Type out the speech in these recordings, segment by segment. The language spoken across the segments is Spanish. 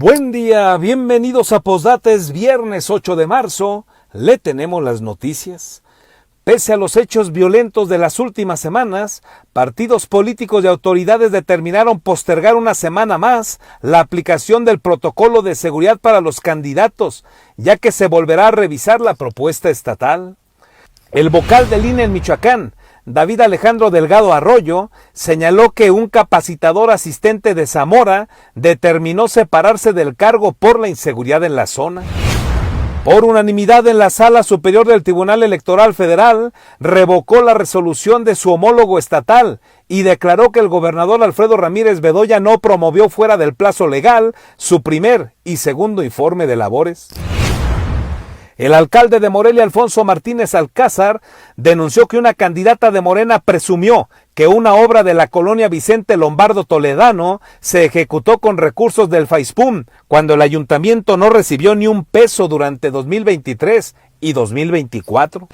Buen día, bienvenidos a Postdates, viernes 8 de marzo. Le tenemos las noticias. Pese a los hechos violentos de las últimas semanas, partidos políticos y autoridades determinaron postergar una semana más la aplicación del protocolo de seguridad para los candidatos, ya que se volverá a revisar la propuesta estatal. El vocal del INE en Michoacán, David Alejandro Delgado Arroyo, señaló que un capacitador asistente de Zamora determinó separarse del cargo por la inseguridad en la zona. Por unanimidad en la Sala Superior del Tribunal Electoral Federal, revocó la resolución de su homólogo estatal y declaró que el gobernador Alfredo Ramírez Bedoya no promovió fuera del plazo legal su primer y segundo informe de labores. El alcalde de Morelia, Alfonso Martínez Alcázar, denunció que una candidata de Morena presumió que una obra de la colonia Vicente Lombardo Toledano se ejecutó con recursos del FAISPUM, cuando el ayuntamiento no recibió ni un peso durante 2023 y 2024.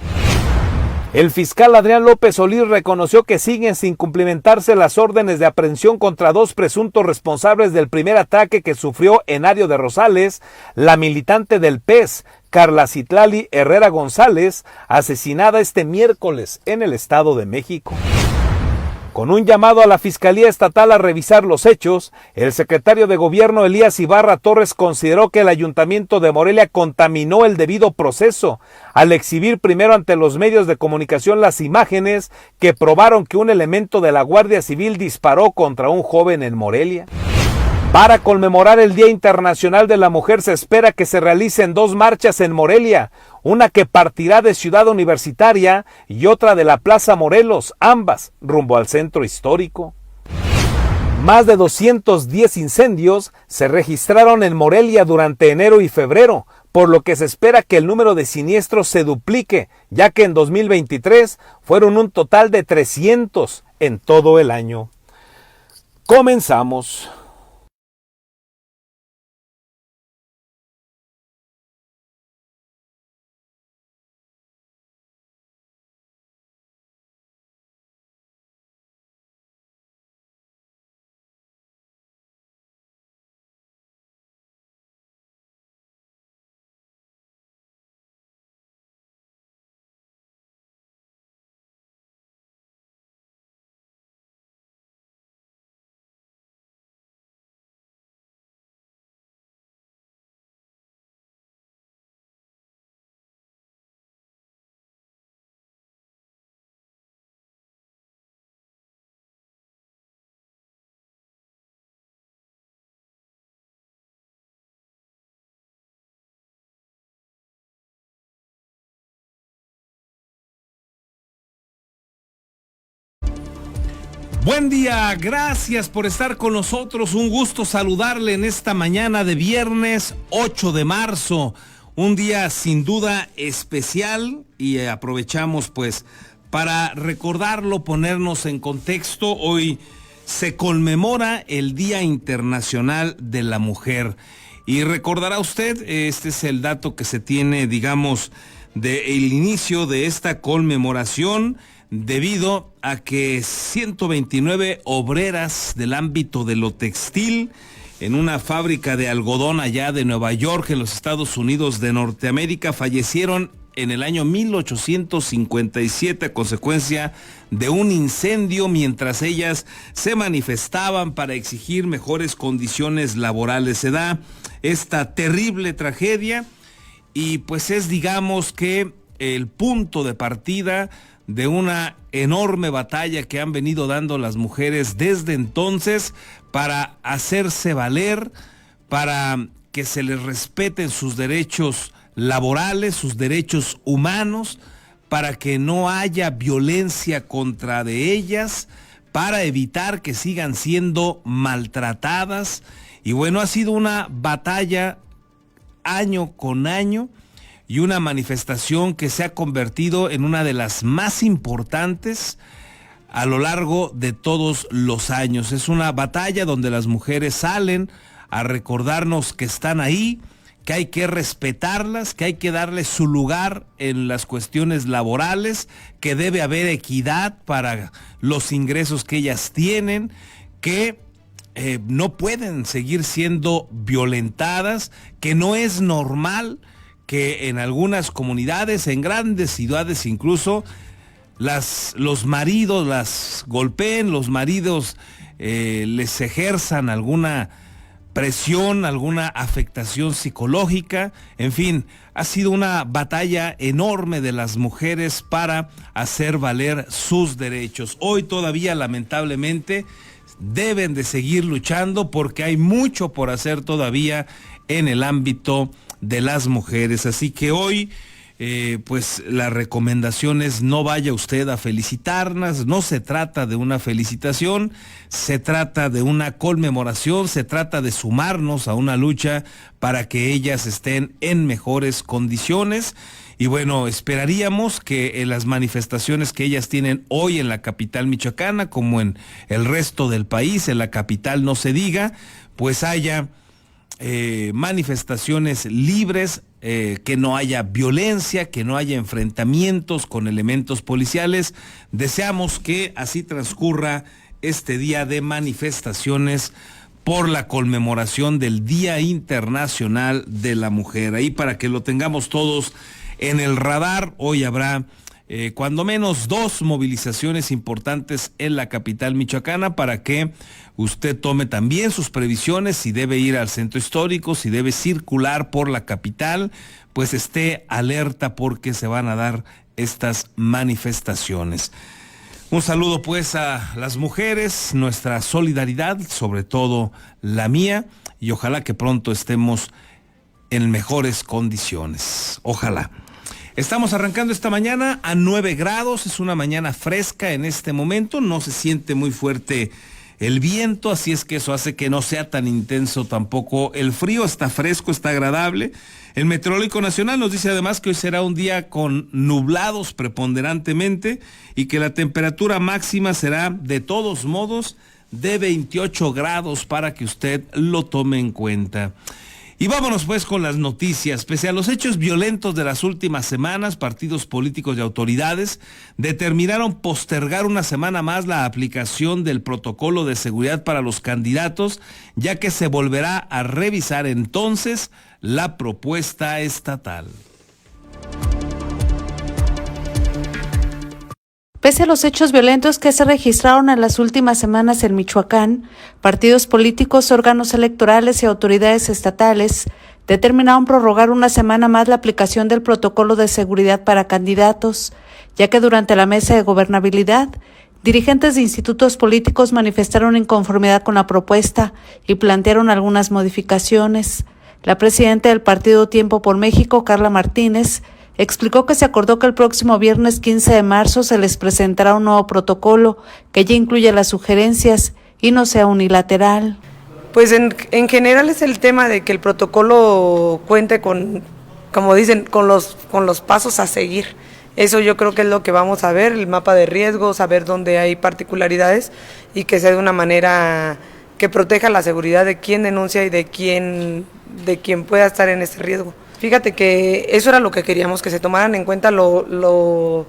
El fiscal Adrián López Solís reconoció que siguen sin cumplimentarse las órdenes de aprehensión contra dos presuntos responsables del primer ataque que sufrió en Ario de Rosales la militante del PES, Carla Citlali Herrera González, asesinada este miércoles en el Estado de México. Con un llamado a la Fiscalía Estatal a revisar los hechos, el secretario de Gobierno Elías Ibarra Torres consideró que el Ayuntamiento de Morelia contaminó el debido proceso al exhibir primero ante los medios de comunicación las imágenes que probaron que un elemento de la Guardia Civil disparó contra un joven en Morelia. Para conmemorar el Día Internacional de la Mujer se espera que se realicen dos marchas en Morelia, una que partirá de Ciudad Universitaria y otra de la Plaza Morelos, ambas rumbo al centro histórico. Más de 210 incendios se registraron en Morelia durante enero y febrero, por lo que se espera que el número de siniestros se duplique, ya que en 2023 fueron un total de 300 en todo el año. Comenzamos. Buen día, gracias por estar con nosotros, un gusto saludarle en esta mañana de viernes 8 de marzo, un día sin duda especial y aprovechamos pues para recordarlo, ponernos en contexto. Hoy se conmemora el Día Internacional de la Mujer y recordará usted, este es el dato que se tiene, digamos, del inicio de esta conmemoración, debido a que 129 obreras del ámbito de lo textil en una fábrica de algodón allá de Nueva York, en los Estados Unidos de Norteamérica, fallecieron en el año 1857 a consecuencia de un incendio mientras ellas se manifestaban para exigir mejores condiciones laborales. Se da esta terrible tragedia y pues es, digamos, que el punto de partida de una enorme batalla que han venido dando las mujeres desde entonces para hacerse valer, para que se les respeten sus derechos laborales, sus derechos humanos, para que no haya violencia contra de ellas, para evitar que sigan siendo maltratadas. Y bueno, ha sido una batalla año con año, y una manifestación que se ha convertido en una de las más importantes a lo largo de todos los años. Es una batalla donde las mujeres salen a recordarnos que están ahí, que hay que respetarlas, que hay que darles su lugar en las cuestiones laborales, que debe haber equidad para los ingresos que ellas tienen, que no pueden seguir siendo violentadas, que no es normal que en algunas comunidades, en grandes ciudades incluso, los maridos las golpeen, los maridos les ejerzan alguna presión, alguna afectación psicológica. En fin, ha sido una batalla enorme de las mujeres para hacer valer sus derechos. Hoy todavía, lamentablemente, deben de seguir luchando porque hay mucho por hacer todavía en el ámbito de las mujeres. Así que hoy pues la recomendación es: no vaya usted a felicitarlas. No se trata de una felicitación, se trata de una conmemoración, se trata de sumarnos a una lucha para que ellas estén en mejores condiciones. Y bueno, esperaríamos que en las manifestaciones que ellas tienen hoy en la capital michoacana, como en el resto del país, en la capital no se diga, pues haya manifestaciones libres, que no haya violencia, que no haya enfrentamientos con elementos policiales. Deseamos que así transcurra este día de manifestaciones por la conmemoración del Día Internacional de la Mujer. Ahí para que lo tengamos todos en el radar, hoy habrá cuando menos 2 movilizaciones importantes en la capital michoacana para que usted tome también sus previsiones. Si debe ir al centro histórico, si debe circular por la capital, pues esté alerta porque se van a dar estas manifestaciones. Un saludo pues a las mujeres, nuestra solidaridad, sobre todo la mía, y ojalá que pronto estemos en mejores condiciones. Ojalá. Estamos arrancando esta mañana a 9 grados, es una mañana fresca en este momento, no se siente muy fuerte el viento, así es que eso hace que no sea tan intenso tampoco el frío. Está fresco, está agradable. El Meteorológico Nacional nos dice además que hoy será un día con nublados preponderantemente y que la temperatura máxima será de todos modos de 28 grados para que usted lo tome en cuenta. Y vámonos pues con las noticias. Pese a los hechos violentos de las últimas semanas, partidos políticos y autoridades determinaron postergar una semana más la aplicación del protocolo de seguridad para los candidatos, ya que se volverá a revisar entonces la propuesta estatal. Pese a los hechos violentos que se registraron en las últimas semanas en Michoacán, partidos políticos, órganos electorales y autoridades estatales determinaron prorrogar una semana más la aplicación del protocolo de seguridad para candidatos, ya que durante la mesa de gobernabilidad, dirigentes de institutos políticos manifestaron inconformidad con la propuesta y plantearon algunas modificaciones. La presidenta del partido Tiempo por México, Carla Martínez, explicó que se acordó que el próximo viernes 15 de marzo se les presentará un nuevo protocolo que ya incluye las sugerencias y no sea unilateral. Pues en general es el tema de que el protocolo cuente con, como dicen, con los pasos a seguir. Eso yo creo que es lo que vamos a ver, el mapa de riesgos, saber dónde hay particularidades y que sea de una manera que proteja la seguridad de quien denuncia y de quien pueda estar en ese riesgo. Fíjate que eso era lo que queríamos, que se tomaran en cuenta lo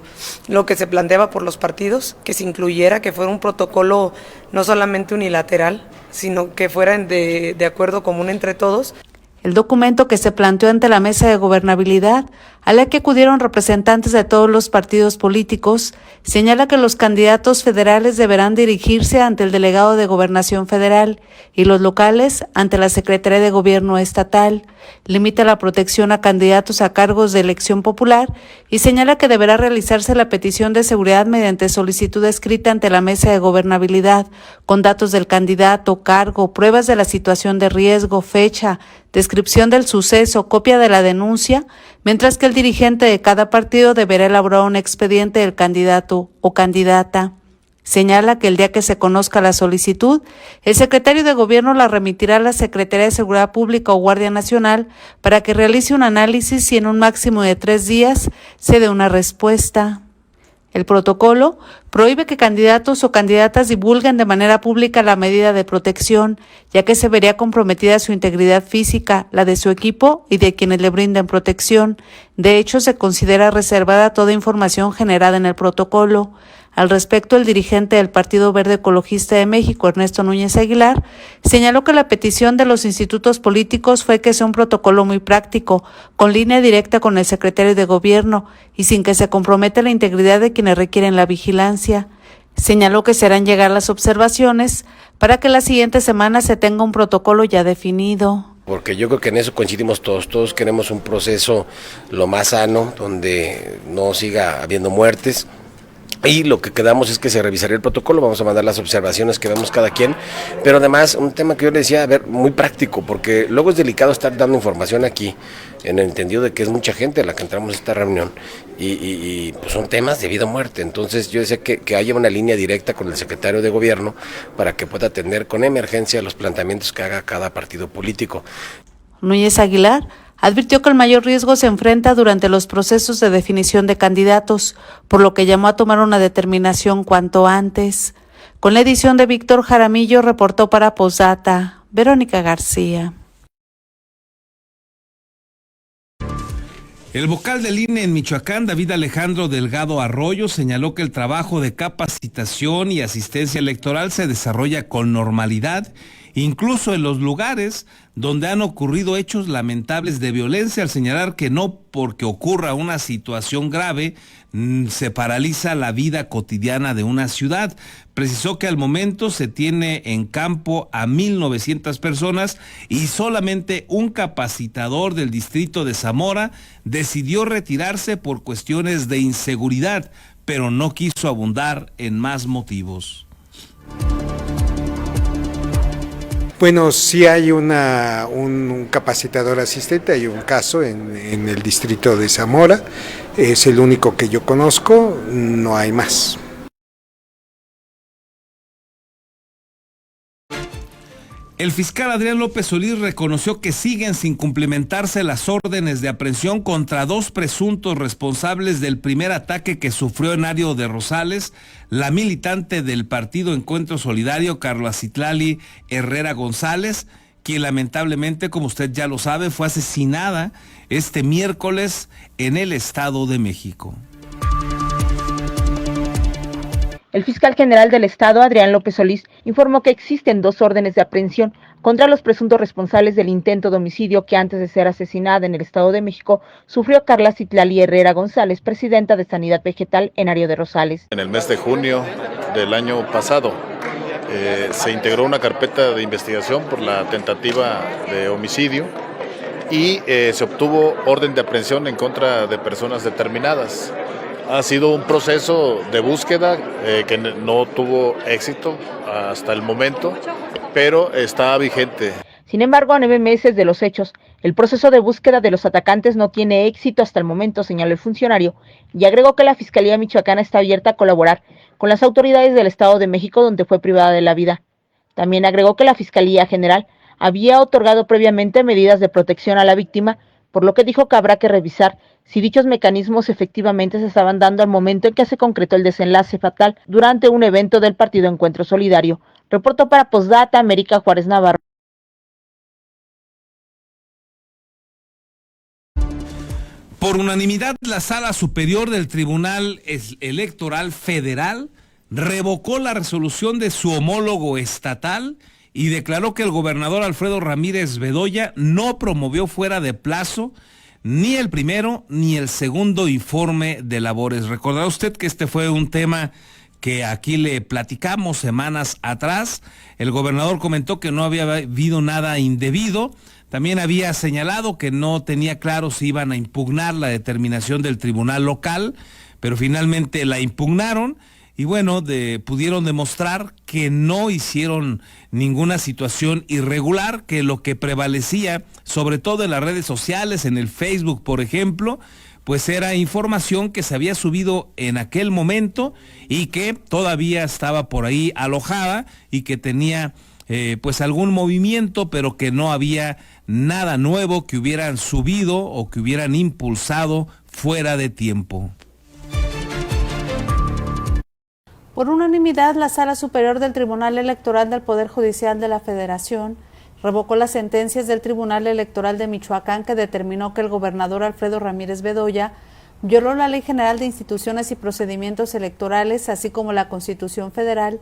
que se planteaba por los partidos, que se incluyera, que fuera un protocolo no solamente unilateral, sino que fuera de acuerdo común entre todos. El documento que se planteó ante la mesa de gobernabilidad, a la que acudieron representantes de todos los partidos políticos, señala que los candidatos federales deberán dirigirse ante el delegado de Gobernación Federal y los locales ante la Secretaría de Gobierno Estatal, limita la protección a candidatos a cargos de elección popular y señala que deberá realizarse la petición de seguridad mediante solicitud escrita ante la mesa de gobernabilidad, con datos del candidato, cargo, pruebas de la situación de riesgo, fecha, descripción del suceso, copia de la denuncia, mientras que el dirigente de cada partido deberá elaborar un expediente del candidato o candidata. Señala que el día que se conozca la solicitud, el secretario de Gobierno la remitirá a la Secretaría de Seguridad Pública o Guardia Nacional para que realice un análisis y en un máximo de 3 días se dé una respuesta. El protocolo prohíbe que candidatos o candidatas divulguen de manera pública la medida de protección, ya que se vería comprometida su integridad física, la de su equipo y de quienes le brinden protección. De hecho, se considera reservada toda información generada en el protocolo. Al respecto, el dirigente del Partido Verde Ecologista de México, Ernesto Núñez Aguilar, señaló que la petición de los institutos políticos fue que sea un protocolo muy práctico, con línea directa con el secretario de Gobierno y sin que se comprometa la integridad de quienes requieren la vigilancia. Señaló que se harán llegar las observaciones para que la siguiente semana se tenga un protocolo ya definido. Porque yo creo que en eso coincidimos todos queremos un proceso lo más sano, donde no siga habiendo muertes. Y lo que quedamos es que se revisaría el protocolo, vamos a mandar las observaciones que vemos cada quien, pero además un tema que yo le decía, a ver, muy práctico, porque luego es delicado estar dando información aquí, en el entendido de que es mucha gente a la que entramos a esta reunión, y pues son temas de vida o muerte. Entonces yo decía que haya una línea directa con el secretario de Gobierno para que pueda atender con emergencia los planteamientos que haga cada partido político. Núñez Aguilar advirtió que el mayor riesgo se enfrenta durante los procesos de definición de candidatos, por lo que llamó a tomar una determinación cuanto antes. Con la edición de Víctor Jaramillo, reportó para Posdata, Verónica García. El vocal del INE en Michoacán, David Alejandro Delgado Arroyo, señaló que el trabajo de capacitación y asistencia electoral se desarrolla con normalidad, incluso en los lugares donde han ocurrido hechos lamentables de violencia, al señalar que no porque ocurra una situación grave se paraliza la vida cotidiana de una ciudad. Precisó que al momento se tiene en campo a 1,900 personas y solamente un capacitador del distrito de Zamora decidió retirarse por cuestiones de inseguridad, pero no quiso abundar en más motivos. Bueno, sí hay un capacitador asistente, hay un caso en el distrito de Zamora, es el único que yo conozco, no hay más. El fiscal Adrián López Solís reconoció que siguen sin cumplimentarse las órdenes de aprehensión contra 2 presuntos responsables del primer ataque que sufrió en Ario de Rosales la militante del Partido Encuentro Solidario, Carla Citlali Herrera González, quien lamentablemente, como usted ya lo sabe, fue asesinada este miércoles en el Estado de México. El fiscal general del Estado, Adrián López Solís, informó que existen 2 órdenes de aprehensión contra los presuntos responsables del intento de homicidio que antes de ser asesinada en el Estado de México sufrió Carla Citlali Herrera González, presidenta de Sanidad Vegetal en Ario de Rosales. En el mes de junio del año pasado se integró una carpeta de investigación por la tentativa de homicidio y se obtuvo orden de aprehensión en contra de personas determinadas. Ha sido un proceso de búsqueda que no tuvo éxito hasta el momento, pero está vigente. Sin embargo, a 9 meses de los hechos, el proceso de búsqueda de los atacantes no tiene éxito hasta el momento, señaló el funcionario, y agregó que la Fiscalía Michoacana está abierta a colaborar con las autoridades del Estado de México donde fue privada de la vida. También agregó que la Fiscalía General había otorgado previamente medidas de protección a la víctima, por lo que dijo que habrá que revisar si dichos mecanismos efectivamente se estaban dando al momento en que se concretó el desenlace fatal durante un evento del Partido Encuentro Solidario. Reportó para Posdata, América Juárez Navarro. Por unanimidad, la Sala Superior del Tribunal Electoral Federal revocó la resolución de su homólogo estatal y declaró que el gobernador Alfredo Ramírez Bedoya no promovió fuera de plazo ni el primero ni el segundo informe de labores. Recordará usted que este fue un tema que aquí le platicamos semanas atrás. El gobernador comentó que no había habido nada indebido. También había señalado que no tenía claro si iban a impugnar la determinación del tribunal local, pero finalmente la impugnaron. Y bueno, pudieron demostrar que no hicieron ninguna situación irregular, que lo que prevalecía, sobre todo en las redes sociales, en el Facebook, por ejemplo, pues era información que se había subido en aquel momento y que todavía estaba por ahí alojada y que tenía pues algún movimiento, pero que no había nada nuevo que hubieran subido o que hubieran impulsado fuera de tiempo. Por unanimidad, la Sala Superior del Tribunal Electoral del Poder Judicial de la Federación revocó las sentencias del Tribunal Electoral de Michoacán que determinó que el gobernador Alfredo Ramírez Bedoya violó la Ley General de Instituciones y Procedimientos Electorales, así como la Constitución Federal,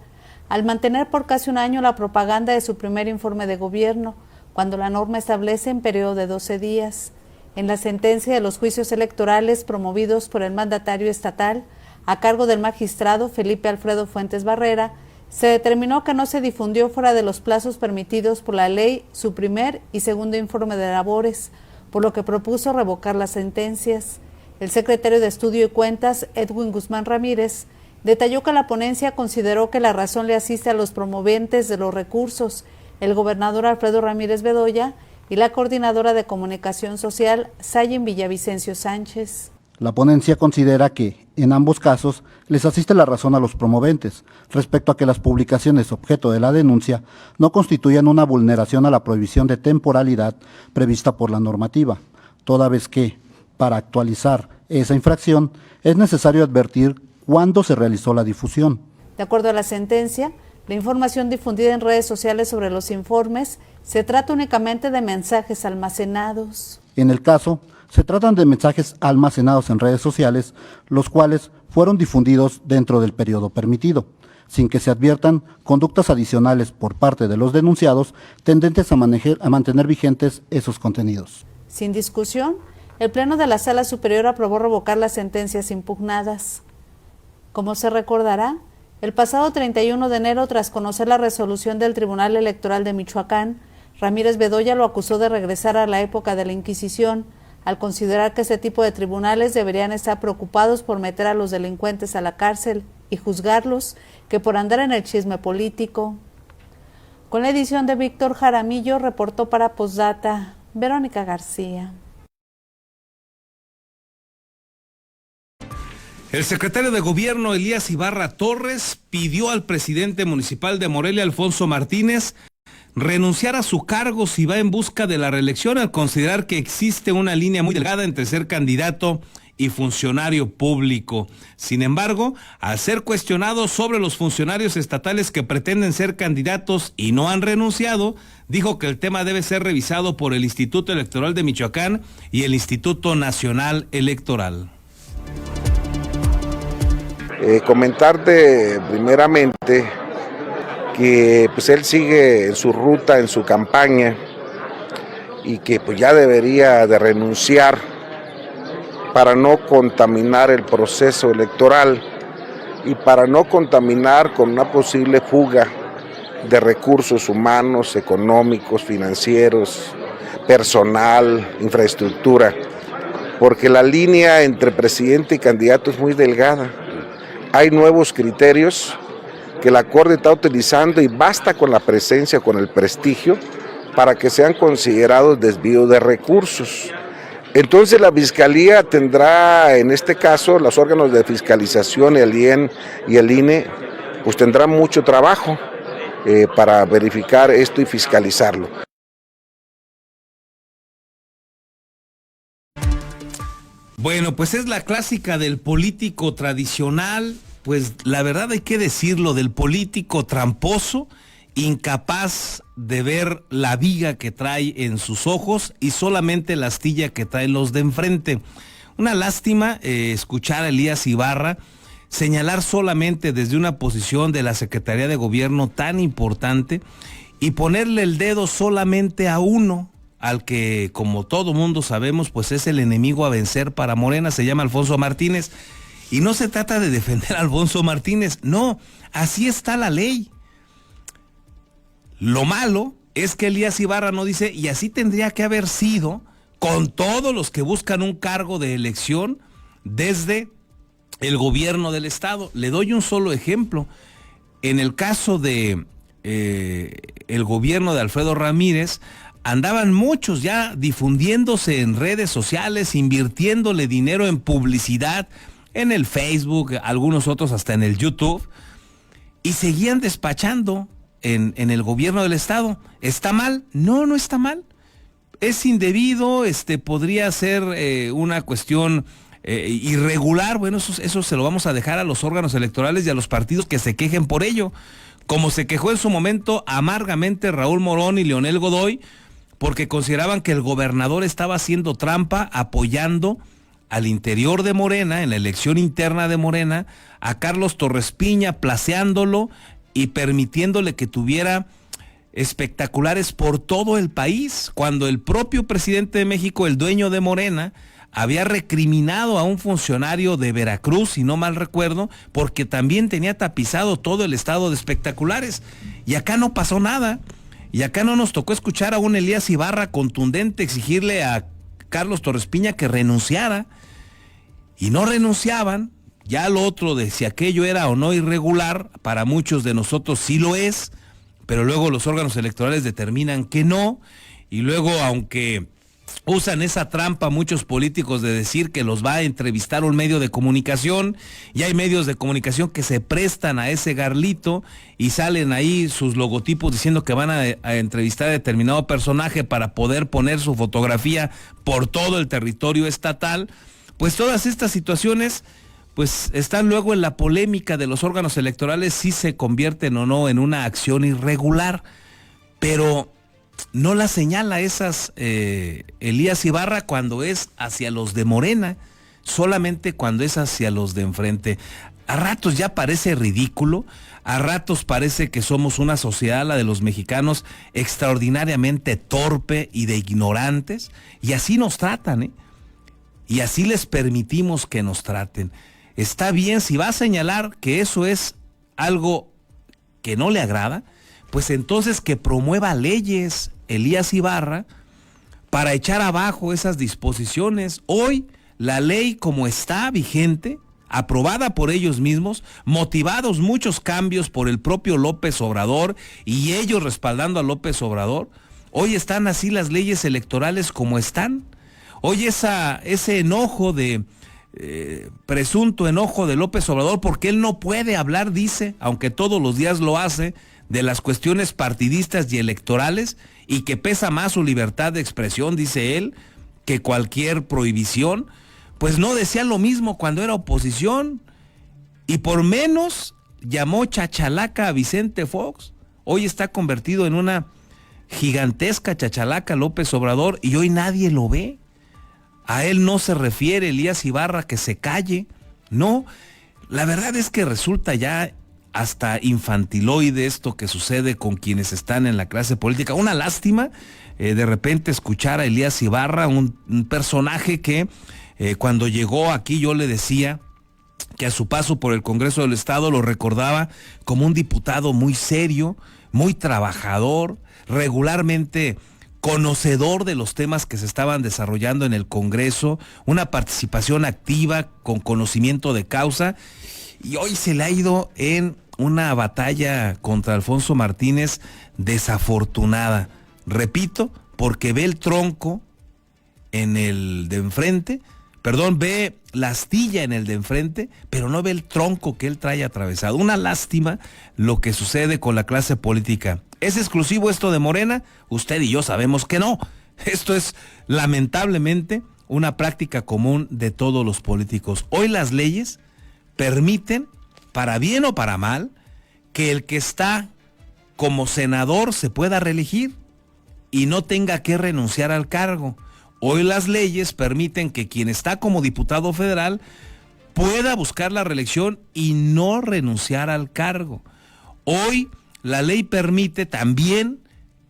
al mantener por casi un año la propaganda de su primer informe de gobierno, cuando la norma establece en periodo de 12 días. En la sentencia de los juicios electorales promovidos por el mandatario estatal, a cargo del magistrado Felipe Alfredo Fuentes Barrera, se determinó que no se difundió fuera de los plazos permitidos por la ley su primer y segundo informe de labores, por lo que propuso revocar las sentencias. El secretario de Estudio y Cuentas, Edwin Guzmán Ramírez, detalló que la ponencia consideró que la razón le asiste a los promoventes de los recursos, el gobernador Alfredo Ramírez Bedoya y la coordinadora de comunicación social, Sayen Villavicencio Sánchez. La ponencia considera que, en ambos casos, les asiste la razón a los promoventes, respecto a que las publicaciones objeto de la denuncia no constituyan una vulneración a la prohibición de temporalidad prevista por la normativa, toda vez que, para actualizar esa infracción, es necesario advertir cuándo se realizó la difusión. De acuerdo a la sentencia, la información difundida en redes sociales sobre los informes se trata únicamente de mensajes almacenados. En el caso, se tratan de mensajes almacenados en redes sociales, los cuales fueron difundidos dentro del periodo permitido, sin que se adviertan conductas adicionales por parte de los denunciados tendentes a mantener vigentes esos contenidos. Sin discusión, el Pleno de la Sala Superior aprobó revocar las sentencias impugnadas. Como se recordará, el pasado 31 de enero, tras conocer la resolución del Tribunal Electoral de Michoacán, Ramírez Bedoya lo acusó de regresar a la época de la Inquisición, al considerar que este tipo de tribunales deberían estar preocupados por meter a los delincuentes a la cárcel y juzgarlos que por andar en el chisme político. Con la edición de Víctor Jaramillo, reportó para Postdata Verónica García. El secretario de Gobierno Elías Ibarra Torres pidió al presidente municipal de Morelia, Alfonso Martínez, renunciar a su cargo si va en busca de la reelección, al considerar que existe una línea muy delgada entre ser candidato y funcionario público. Sin embargo, al ser cuestionado sobre los funcionarios estatales que pretenden ser candidatos y no han renunciado, dijo que el tema debe ser revisado por el Instituto Electoral de Michoacán y el Instituto Nacional Electoral. Comentarte primeramente que pues él sigue en su ruta, en su campaña, y que pues ya debería de renunciar para no contaminar el proceso electoral y para no contaminar con una posible fuga de recursos humanos, económicos, financieros, personal, infraestructura, porque la línea entre presidente y candidato es muy delgada. Hay nuevos criterios que la Corte está utilizando y basta con la presencia, con el prestigio, para que sean considerados desvío de recursos. Entonces la Fiscalía tendrá, en este caso, los órganos de fiscalización, el IEN y el INE, pues tendrán mucho trabajo para verificar esto y fiscalizarlo. Bueno, pues es la clásica del político tradicional, pues la verdad hay que decirlo, del político tramposo, incapaz de ver la viga que trae en sus ojos y solamente la astilla que traen los de enfrente. Una lástima escuchar a Elías Ibarra señalar solamente desde una posición de la Secretaría de Gobierno tan importante y ponerle el dedo solamente a uno, al que, como todo mundo sabemos, pues es el enemigo a vencer para Morena, se llama Alfonso Martínez. Y no se trata de defender a Alfonso Martínez, no, así está la ley. Lo malo es que Elías Ibarra no dice, y así tendría que haber sido con todos los que buscan un cargo de elección desde el gobierno del estado. Le doy un solo ejemplo. En el caso de el gobierno de Alfredo Ramírez, andaban muchos ya difundiéndose en redes sociales, invirtiéndole dinero en publicidad, en el Facebook, algunos otros hasta en el YouTube, y seguían despachando en el gobierno del estado. ¿Está mal? No, no está mal. Es indebido, podría ser una cuestión irregular, bueno, eso se lo vamos a dejar a los órganos electorales y a los partidos que se quejen por ello. Como se quejó en su momento amargamente Raúl Morón y Leonel Godoy, porque consideraban que el gobernador estaba haciendo trampa apoyando al interior de Morena, en la elección interna de Morena, a Carlos Torres Piña, placeándolo y permitiéndole que tuviera espectaculares por todo el país, cuando el propio presidente de México, el dueño de Morena, había recriminado a un funcionario de Veracruz, si no mal recuerdo, porque también tenía tapizado todo el estado de espectaculares. Y acá no pasó nada. Y acá no nos tocó escuchar a un Elías Ibarra contundente exigirle a Carlos Torres Piña que renunciara. Y no renunciaban. Ya lo otro de si aquello era o no irregular, para muchos de nosotros sí lo es, pero luego los órganos electorales determinan que no. Y luego, aunque usan esa trampa muchos políticos de decir que los va a entrevistar un medio de comunicación, y hay medios de comunicación que se prestan a ese garlito y salen ahí sus logotipos diciendo que van a entrevistar a determinado personaje para poder poner su fotografía por todo el territorio estatal. Pues todas estas situaciones pues están luego en la polémica de los órganos electorales si se convierten o no en una acción irregular, pero no la señala esas Elías Ibarra cuando es hacia los de Morena, solamente cuando es hacia los de enfrente. A ratos ya parece ridículo, a ratos parece que somos una sociedad, la de los mexicanos, extraordinariamente torpe y de ignorantes, y así nos tratan, ¿eh? Y así les permitimos que nos traten. Está bien, si va a señalar que eso es algo que no le agrada, pues entonces que promueva leyes, Elías Ibarra, para echar abajo esas disposiciones. Hoy la ley como está vigente, aprobada por ellos mismos, motivados muchos cambios por el propio López Obrador y ellos respaldando a López Obrador, hoy están así las leyes electorales como están. Hoy ese enojo de presunto enojo de López Obrador, porque él no puede hablar, dice, aunque todos los días lo hace, de las cuestiones partidistas y electorales, y que pesa más su libertad de expresión, dice él, que cualquier prohibición. Pues no decía lo mismo cuando era oposición, y por menos llamó chachalaca a Vicente Fox. Hoy está convertido en una gigantesca chachalaca López Obrador, y hoy nadie lo ve. A él no se refiere Elías Ibarra que se calle, no. La verdad es que resulta ya hasta infantiloide esto que sucede con quienes están en la clase política. Una lástima de repente escuchar a Elías Ibarra, un personaje que cuando llegó aquí yo le decía que a su paso por el Congreso del Estado lo recordaba como un diputado muy serio, muy trabajador, regularmente conocedor de los temas que se estaban desarrollando en el Congreso, una participación activa con conocimiento de causa, y hoy se le ha ido en una batalla contra Alfonso Martínez desafortunada. Repito, porque ve el tronco en el de enfrente, ve la astilla en el de enfrente, pero no ve el tronco que él trae atravesado. Una lástima lo que sucede con la clase política. ¿Es exclusivo esto de Morena? Usted y yo sabemos que no. Esto es lamentablemente una práctica común de todos los políticos. Hoy las leyes permiten, para bien o para mal, que el que está como senador se pueda reelegir y no tenga que renunciar al cargo. Hoy las leyes permiten que quien está como diputado federal pueda buscar la reelección y no renunciar al cargo. Hoy la ley permite también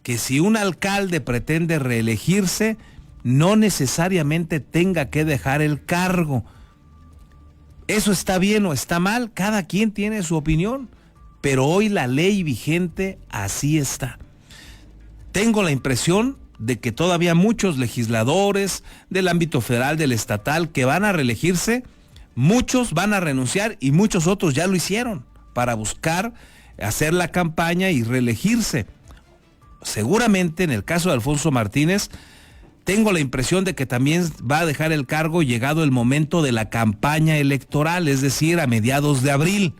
que si un alcalde pretende reelegirse, no necesariamente tenga que dejar el cargo. ¿Eso está bien o está mal? Cada quien tiene su opinión, pero hoy la ley vigente así está. Tengo la impresión de que todavía muchos legisladores del ámbito federal, del estatal, que van a reelegirse, muchos van a renunciar y muchos otros ya lo hicieron para buscar hacer la campaña y reelegirse. Seguramente en el caso de Alfonso Martínez, tengo la impresión de que también va a dejar el cargo llegado el momento de la campaña electoral, es decir, a mediados de abril.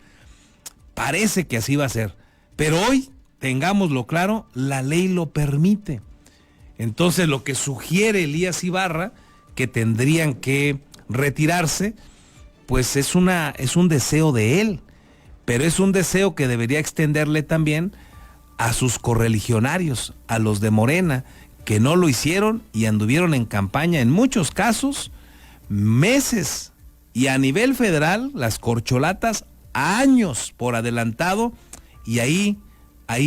Parece que así va a ser. Pero hoy, tengámoslo claro, la ley lo permite. Entonces lo que sugiere Elías Ibarra, que tendrían que retirarse, pues es un deseo de él, pero es un deseo que debería extenderle también a sus correligionarios, a los de Morena, que no lo hicieron y anduvieron en campaña en muchos casos meses, y a nivel federal las corcholatas años por adelantado, y ahí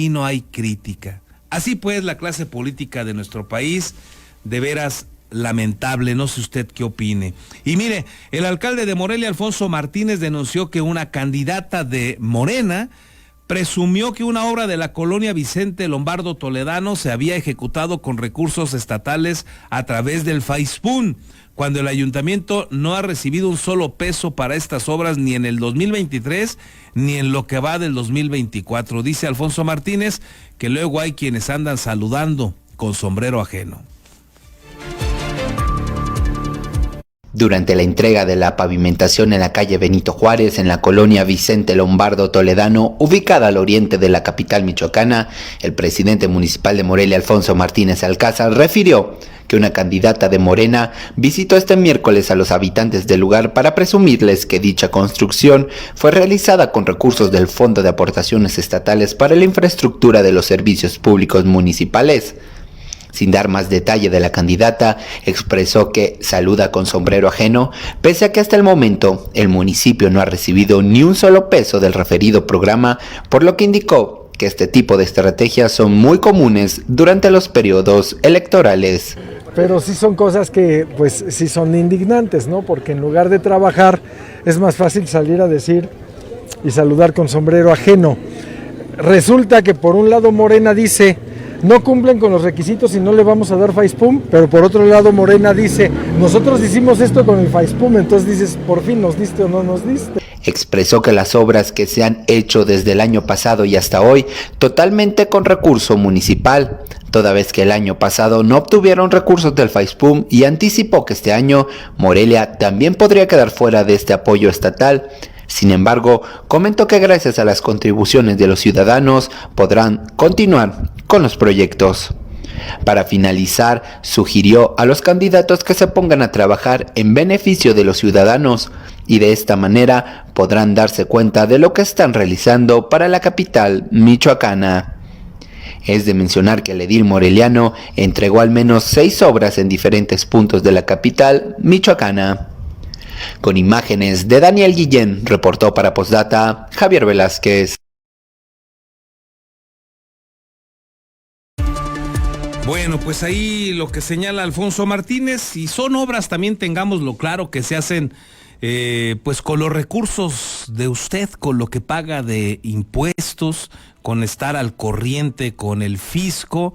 no hay crítica. Así pues, la clase política de nuestro país, de veras lamentable, no sé usted qué opine. Y mire, el alcalde de Morelia, Alfonso Martínez, denunció que una candidata de Morena presumió que una obra de la colonia Vicente Lombardo Toledano se había ejecutado con recursos estatales a través del FAISPUN, cuando el ayuntamiento no ha recibido un solo peso para estas obras ni en el 2023 ni en lo que va del 2024. Dice Alfonso Martínez que luego hay quienes andan saludando con sombrero ajeno. Durante la entrega de la pavimentación en la calle Benito Juárez, en la colonia Vicente Lombardo Toledano, ubicada al oriente de la capital michoacana, el presidente municipal de Morelia, Alfonso Martínez Alcázar, refirió que una candidata de Morena visitó este miércoles a los habitantes del lugar para presumirles que dicha construcción fue realizada con recursos del Fondo de Aportaciones Estatales para la Infraestructura de los Servicios Públicos Municipales. Sin dar más detalle de la candidata, expresó que saluda con sombrero ajeno, pese a que hasta el momento el municipio no ha recibido ni un solo peso del referido programa, por lo que indicó que este tipo de estrategias son muy comunes durante los periodos electorales. Pero sí son cosas que pues sí son indignantes, ¿no? Porque en lugar de trabajar es más fácil salir a decir y saludar con sombrero ajeno. Resulta que por un lado Morena dice: no cumplen con los requisitos y no le vamos a dar FAISPUM, pero por otro lado Morena dice: nosotros hicimos esto con el FAISPUM, entonces dices, por fin nos diste o no nos diste. Expresó que las obras que se han hecho desde el año pasado y hasta hoy, totalmente con recurso municipal, toda vez que el año pasado no obtuvieron recursos del FAISPUM, y anticipó que este año Morelia también podría quedar fuera de este apoyo estatal. Sin embargo, comentó que gracias a las contribuciones de los ciudadanos podrán continuar con los proyectos. Para finalizar, sugirió a los candidatos que se pongan a trabajar en beneficio de los ciudadanos y de esta manera podrán darse cuenta de lo que están realizando para la capital michoacana. Es de mencionar que el edil moreliano entregó al menos 6 obras en diferentes puntos de la capital michoacana. Con imágenes de Daniel Guillén, reportó para Postdata Javier Velázquez. Bueno, pues ahí lo que señala Alfonso Martínez, y son obras, también tengámoslo claro, que se hacen pues con los recursos de usted, con lo que paga de impuestos, con estar al corriente con el fisco,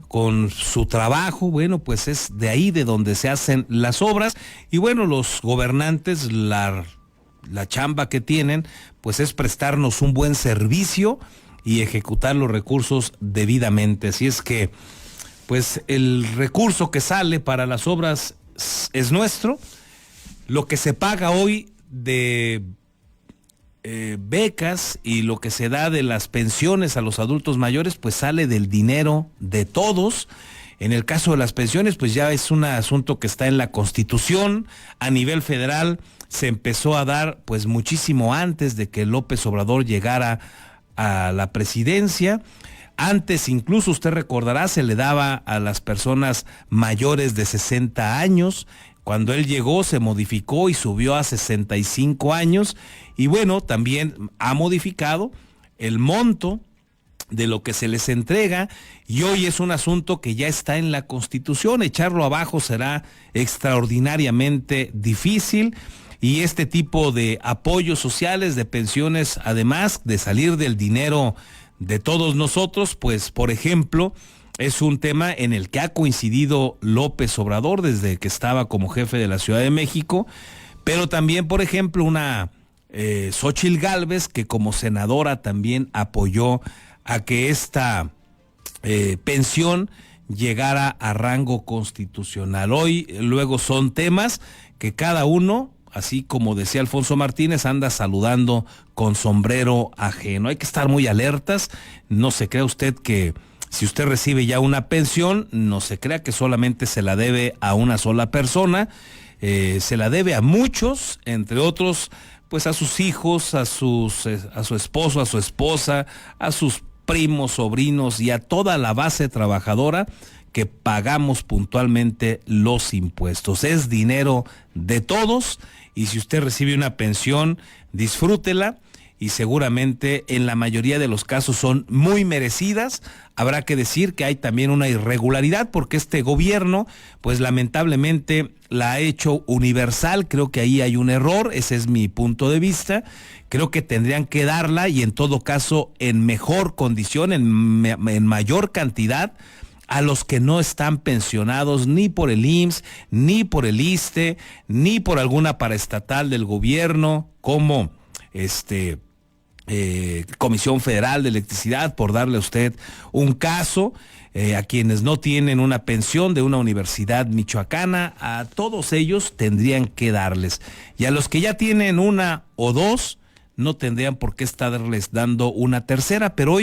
con su trabajo. Bueno, pues es de ahí de donde se hacen las obras, y bueno, los gobernantes, la chamba que tienen, pues es prestarnos un buen servicio y ejecutar los recursos debidamente. Así es que, pues el recurso que sale para las obras es nuestro. Lo que se paga hoy de becas y lo que se da de las pensiones a los adultos mayores, pues sale del dinero de todos. En el caso de las pensiones, pues ya es un asunto que está en la Constitución. A nivel federal se empezó a dar pues muchísimo antes de que López Obrador llegara a la presidencia. Antes, incluso usted recordará, se le daba a las personas mayores de 60 años. Cuando él llegó se modificó y subió a 65 años. Y bueno, también ha modificado el monto de lo que se les entrega, y hoy es un asunto que ya está en la Constitución. Echarlo abajo será extraordinariamente difícil, y este tipo de apoyos sociales, de pensiones, además de salir del dinero de todos nosotros, pues por ejemplo, es un tema en el que ha coincidido López Obrador desde que estaba como jefe de la Ciudad de México, pero también, por ejemplo, una Xóchitl Gálvez, que como senadora también apoyó a que esta pensión llegara a rango constitucional. Luego son temas que cada uno, así como decía Alfonso Martínez, anda saludando con sombrero ajeno. Hay que estar muy alertas. No se crea usted que si usted recibe ya una pensión, no se crea que solamente se la debe a una sola persona. se la debe a muchos, entre otros, pues a sus hijos, a su esposo, a su esposa, a sus primos, sobrinos y a toda la base trabajadora que pagamos puntualmente los impuestos. Es dinero de todos y si usted recibe una pensión, disfrútela y seguramente en la mayoría de los casos son muy merecidas. Habrá que decir que hay también una irregularidad porque este gobierno, pues lamentablemente la ha hecho universal. Creo que ahí hay un error, ese es mi punto de vista. Creo que tendrían que darla y en todo caso en mejor condición, en mayor cantidad, a los que no están pensionados ni por el IMSS, ni por el ISSSTE, ni por alguna paraestatal del gobierno, como Comisión Federal de Electricidad, por darle a usted un caso, a quienes no tienen una pensión de una universidad michoacana, a todos ellos tendrían que darles. Y a los que ya tienen una o dos, no tendrían por qué estarles dando una tercera, pero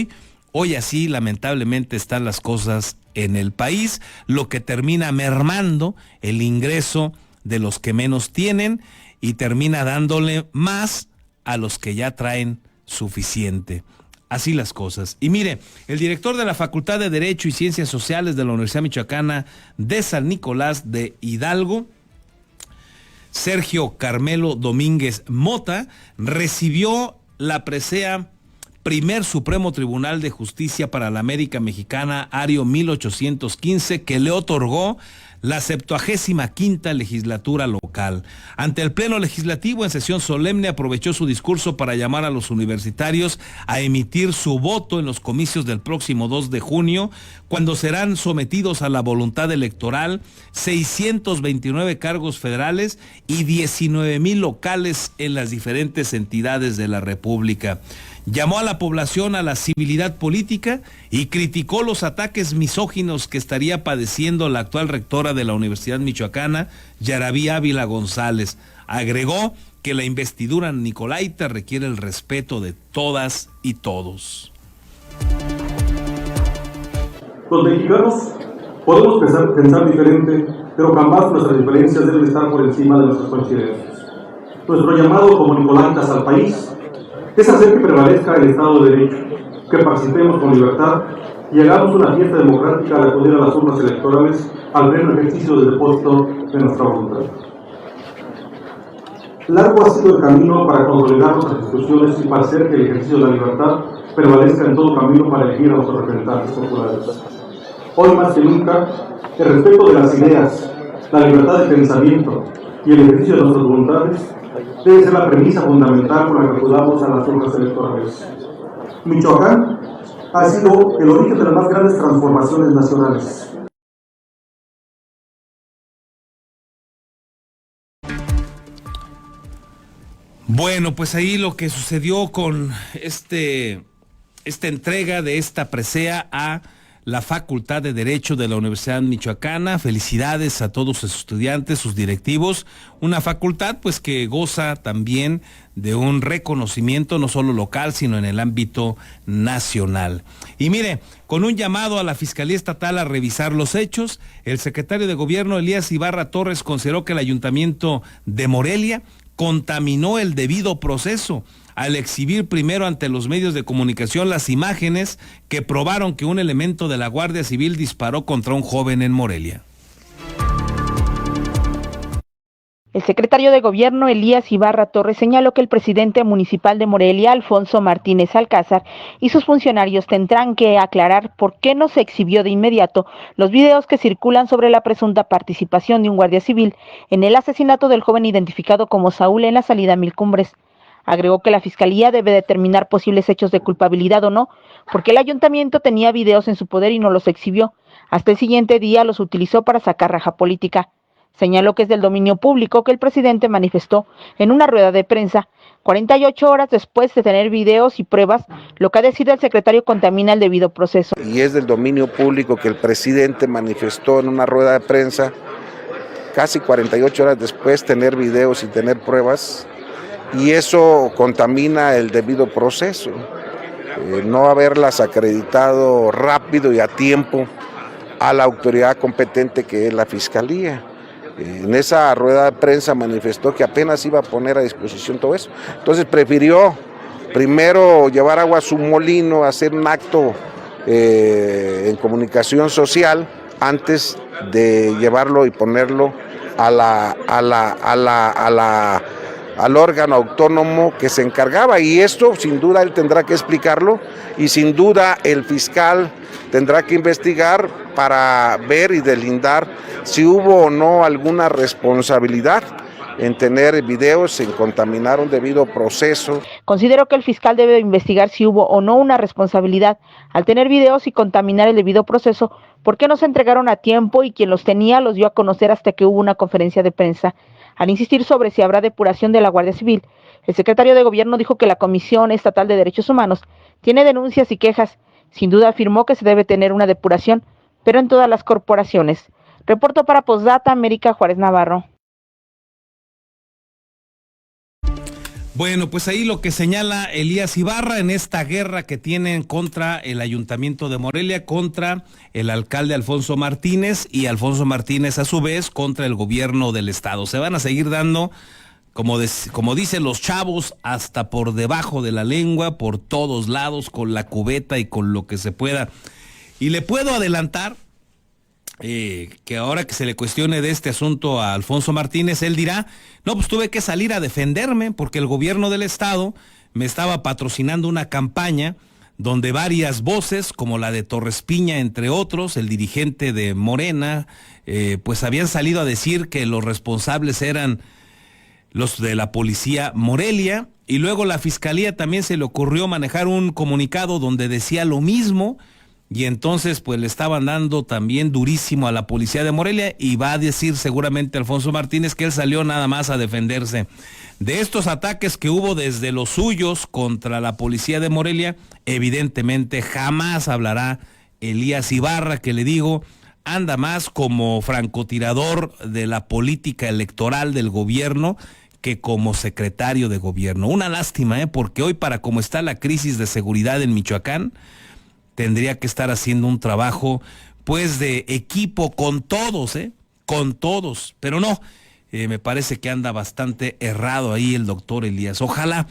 hoy así lamentablemente están las cosas en el país, lo que termina mermando el ingreso de los que menos tienen y termina dándole más a los que ya traen suficiente. Así las cosas. Y mire, el director de la Facultad de Derecho y Ciencias Sociales de la Universidad Michoacana de San Nicolás de Hidalgo, Sergio Carmelo Domínguez Mota, recibió la presea Primer Supremo Tribunal de Justicia para la América Mexicana, Ario 1815, que le otorgó la 75ª legislatura local. Ante el Pleno Legislativo, en sesión solemne, aprovechó su discurso para llamar a los universitarios a emitir su voto en los comicios del próximo 2 de junio, cuando serán sometidos a la voluntad electoral 629 cargos federales y 19,000 locales en las diferentes entidades de la República. Llamó a la población a la civilidad política y criticó los ataques misóginos que estaría padeciendo la actual rectora de la Universidad Michoacana, Yarabí Ávila González. Agregó que la investidura nicolaita requiere el respeto de todas y todos. Los mexicanos podemos pensar diferente, pero jamás nuestras diferencias deben estar por encima de nuestras coincidencias. Nuestro llamado como nicolaitas al país es hacer que prevalezca el Estado de Derecho, que participemos con libertad y hagamos una fiesta democrática al acudir a las urnas electorales al pleno ejercicio del depósito de nuestra voluntad. Largo ha sido el camino para consolidar nuestras instituciones y para hacer que el ejercicio de la libertad prevalezca en todo camino para elegir a nuestros representantes populares. Hoy más que nunca, el respeto de las ideas, la libertad de pensamiento y el ejercicio de nuestras voluntades debe ser la premisa fundamental con la que acudamos a las urnas electorales. Michoacán ha sido el origen de las más grandes transformaciones nacionales. Bueno, pues ahí lo que sucedió con esta entrega de esta presea a la Facultad de Derecho de la Universidad Michoacana. Felicidades a todos sus estudiantes, sus directivos. Una facultad pues que goza también de un reconocimiento no solo local, sino en el ámbito nacional. Y mire, con un llamado a la Fiscalía Estatal a revisar los hechos, el secretario de Gobierno Elías Ibarra Torres consideró que el Ayuntamiento de Morelia contaminó el debido proceso al exhibir primero ante los medios de comunicación las imágenes que probaron que un elemento de la Guardia Civil disparó contra un joven en Morelia. El secretario de Gobierno, Elías Ibarra Torres, señaló que el presidente municipal de Morelia, Alfonso Martínez Alcázar, y sus funcionarios tendrán que aclarar por qué no se exhibió de inmediato los videos que circulan sobre la presunta participación de un guardia civil en el asesinato del joven identificado como Saúl en la salida a Mil Cumbres. Agregó que la Fiscalía debe determinar posibles hechos de culpabilidad o no, porque el ayuntamiento tenía videos en su poder y no los exhibió. Hasta el siguiente día los utilizó para sacar raja política. Señaló que es del dominio público que el presidente manifestó en una rueda de prensa. 48 horas después de tener videos y pruebas, lo que ha decidido el secretario contamina el debido proceso. Y es del dominio público que el presidente manifestó en una rueda de prensa, casi 48 horas después, tener videos y tener pruebas. Y eso contamina el debido proceso, no haberlas acreditado rápido y a tiempo a la autoridad competente que es la Fiscalía. En esa rueda de prensa manifestó que apenas iba a poner a disposición todo eso. Entonces prefirió primero llevar agua a su molino, hacer un acto en comunicación social antes de llevarlo y ponerlo al órgano autónomo que se encargaba, y esto sin duda él tendrá que explicarlo y sin duda el fiscal tendrá que investigar para ver y delindar si hubo o no alguna responsabilidad en tener videos, en contaminar un debido proceso. Considero que el fiscal debe investigar si hubo o no una responsabilidad al tener videos y contaminar el debido proceso, porque no se entregaron a tiempo y quien los tenía los dio a conocer hasta que hubo una conferencia de prensa. Al insistir sobre si habrá depuración de la Guardia Civil, el secretario de Gobierno dijo que la Comisión Estatal de Derechos Humanos tiene denuncias y quejas. Sin duda afirmó que se debe tener una depuración, pero en todas las corporaciones. Reporto para Postdata, América Juárez Navarro. Bueno, pues ahí lo que señala Elías Ibarra en esta guerra que tienen contra el Ayuntamiento de Morelia, contra el alcalde Alfonso Martínez y Alfonso Martínez a su vez contra el gobierno del estado. Se van a seguir dando, como dicen los chavos, hasta por debajo de la lengua, por todos lados, con la cubeta y con lo que se pueda. Y le puedo adelantar que ahora que se le cuestione de este asunto a Alfonso Martínez, él dirá, no, pues tuve que salir a defenderme porque el gobierno del estado me estaba patrocinando una campaña donde varias voces, como la de Torres Piña, entre otros, el dirigente de Morena, pues habían salido a decir que los responsables eran los de la policía Morelia, y luego la fiscalía también se le ocurrió manejar un comunicado donde decía lo mismo. Y entonces pues le estaban dando también durísimo a la policía de Morelia, y va a decir seguramente Alfonso Martínez que él salió nada más a defenderse. De estos ataques que hubo desde los suyos contra la policía de Morelia, evidentemente jamás hablará Elías Ibarra, que le digo, anda más como francotirador de la política electoral del gobierno que como secretario de gobierno. Una lástima, porque hoy, para cómo está la crisis de seguridad en Michoacán, tendría que estar haciendo un trabajo pues de equipo con todos, pero no, me parece que anda bastante errado ahí el doctor Elías. Ojalá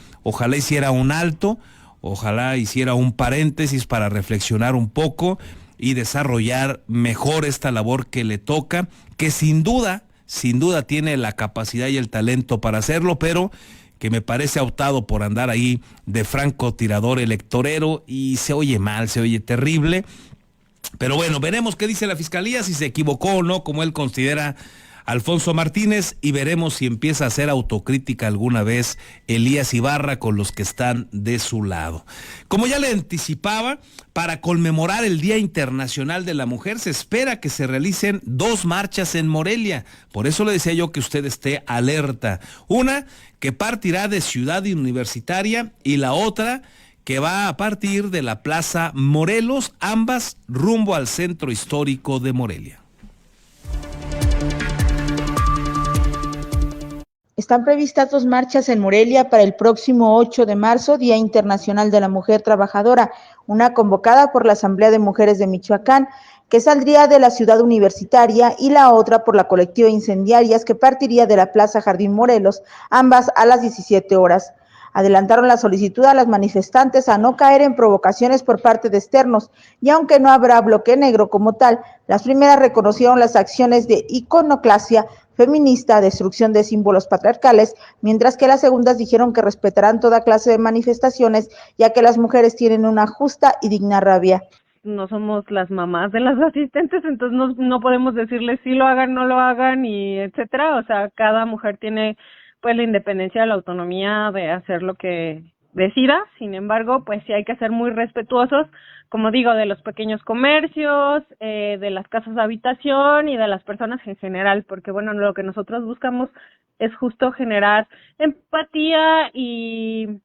hiciera un alto, ojalá hiciera un paréntesis para reflexionar un poco y desarrollar mejor esta labor que le toca, que sin duda tiene la capacidad y el talento para hacerlo, pero que me parece ha optado por andar ahí de francotirador electorero, y se oye mal, se oye terrible. Pero bueno, veremos qué dice la fiscalía, si se equivocó o no, como él considera Alfonso Martínez, y veremos si empieza a hacer autocrítica alguna vez Elías Ibarra con los que están de su lado. Como ya le anticipaba, para conmemorar el Día Internacional de la Mujer se espera que se realicen 2 marchas en Morelia. Por eso le decía yo que usted esté alerta. Una que partirá de Ciudad Universitaria y la otra que va a partir de la Plaza Morelos, ambas rumbo al Centro Histórico de Morelia. Están previstas 2 marchas en Morelia para el próximo 8 de marzo, Día Internacional de la Mujer Trabajadora, una convocada por la Asamblea de Mujeres de Michoacán, que saldría de la Ciudad Universitaria, y la otra por la colectiva Incendiarias, que partiría de la Plaza Jardín Morelos, ambas a las 17 horas. Adelantaron la solicitud a las manifestantes a no caer en provocaciones por parte de externos, y aunque no habrá bloque negro como tal, las primeras reconocieron las acciones de iconoclasia feminista, destrucción de símbolos patriarcales, mientras que las segundas dijeron que respetarán toda clase de manifestaciones, ya que las mujeres tienen una justa y digna rabia. No somos las mamás de las asistentes, entonces no podemos decirles si lo hagan, no lo hagan, y etcétera. O sea, cada mujer tiene pues la independencia, la autonomía de hacer lo que decida. Sin embargo, pues sí hay que ser muy respetuosos, como digo, de los pequeños comercios, de las casas de habitación y de las personas en general, porque bueno, lo que nosotros buscamos es justo generar empatía y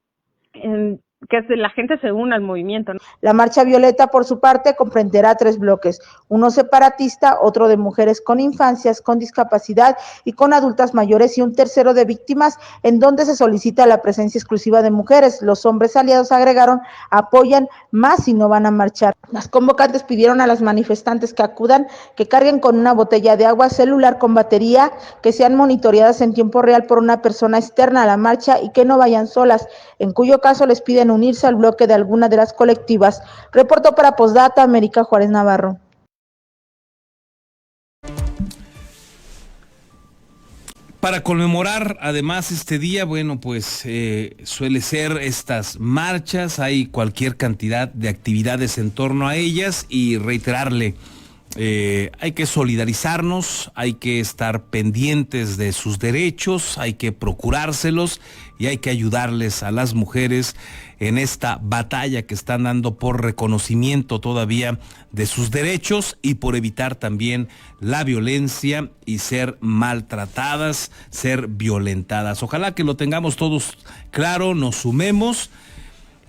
que la gente se una al movimiento, ¿no? La marcha violeta, por su parte, comprenderá 3 bloques, uno separatista, otro de mujeres con infancias, con discapacidad y con adultas mayores, y un tercero de víctimas, en donde se solicita la presencia exclusiva de mujeres. Los hombres aliados, agregaron, apoyan más si no van a marchar. Las convocantes pidieron a las manifestantes que acudan, que carguen con una botella de agua, celular con batería, que sean monitoreadas en tiempo real por una persona externa a la marcha y que no vayan solas, en cuyo caso les piden unirse al bloque de alguna de las colectivas. Reportó para Postdata, América Juárez Navarro. Para conmemorar además este día, bueno, pues suele ser estas marchas, hay cualquier cantidad de actividades en torno a ellas y reiterarle, hay que solidarizarnos, hay que estar pendientes de sus derechos, hay que procurárselos y hay que ayudarles a las mujeres en esta batalla que están dando por reconocimiento todavía de sus derechos y por evitar también la violencia y ser maltratadas, ser violentadas. Ojalá que lo tengamos todos claro, nos sumemos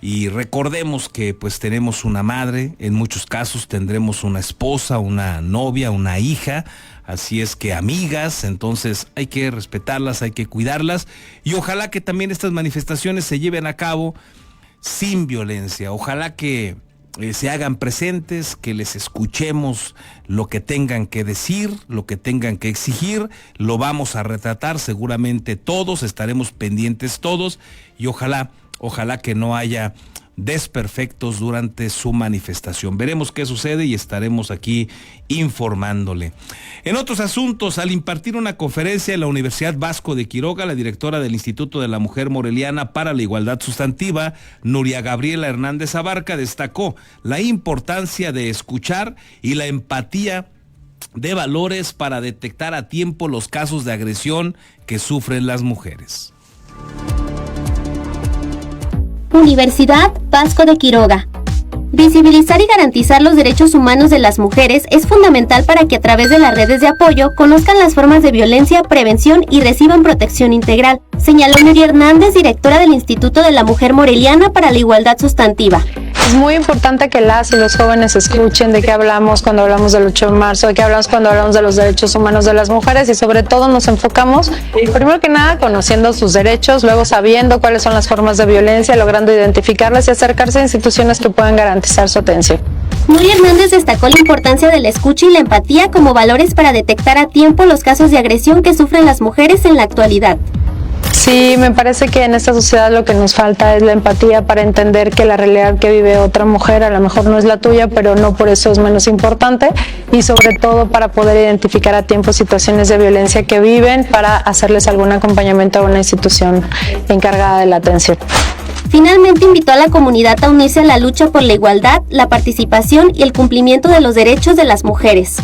y recordemos que pues tenemos una madre, en muchos casos tendremos una esposa, una novia, una hija, así es que amigas, entonces hay que respetarlas, hay que cuidarlas y ojalá que también estas manifestaciones se lleven a cabo sin violencia, ojalá que se hagan presentes, que les escuchemos lo que tengan que decir, lo que tengan que exigir, lo vamos a retratar seguramente todos, estaremos pendientes todos y ojalá que no haya desperfectos durante su manifestación. Veremos qué sucede y estaremos aquí informándole. En otros asuntos, al impartir una conferencia en la Universidad Vasco de Quiroga, la directora del Instituto de la Mujer Moreliana para la Igualdad Sustantiva, Nuria Gabriela Hernández Abarca, destacó la importancia de escuchar y la empatía de valores para detectar a tiempo los casos de agresión que sufren las mujeres. Universidad Vasco de Quiroga. Visibilizar y garantizar los derechos humanos de las mujeres es fundamental para que a través de las redes de apoyo conozcan las formas de violencia, prevención y reciban protección integral, señaló Nuria Hernández, directora del Instituto de la Mujer Moreliana para la Igualdad Sustantiva. Es muy importante que las y los jóvenes escuchen de qué hablamos cuando hablamos del 8 de marzo, de qué hablamos cuando hablamos de los derechos humanos de las mujeres y sobre todo nos enfocamos, primero que nada, conociendo sus derechos, luego sabiendo cuáles son las formas de violencia, logrando identificarlas y acercarse a instituciones que puedan garantizar su atención. Nuria Hernández destacó la importancia de la escucha y la empatía como valores para detectar a tiempo los casos de agresión que sufren las mujeres en la actualidad. Sí, me parece que en esta sociedad lo que nos falta es la empatía para entender que la realidad que vive otra mujer a lo mejor no es la tuya, pero no por eso es menos importante y sobre todo para poder identificar a tiempo situaciones de violencia que viven para hacerles algún acompañamiento a una institución encargada de la atención. Finalmente invitó a la comunidad a unirse a la lucha por la igualdad, la participación y el cumplimiento de los derechos de las mujeres.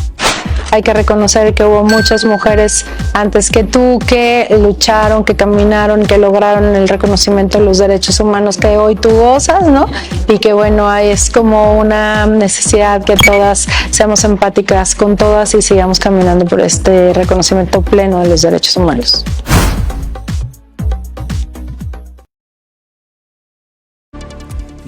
Hay que reconocer que hubo muchas mujeres antes que tú que lucharon, que caminaron, que lograron el reconocimiento de los derechos humanos que hoy tú gozas, ¿no? Y que bueno, es como una necesidad que todas seamos empáticas con todas y sigamos caminando por este reconocimiento pleno de los derechos humanos.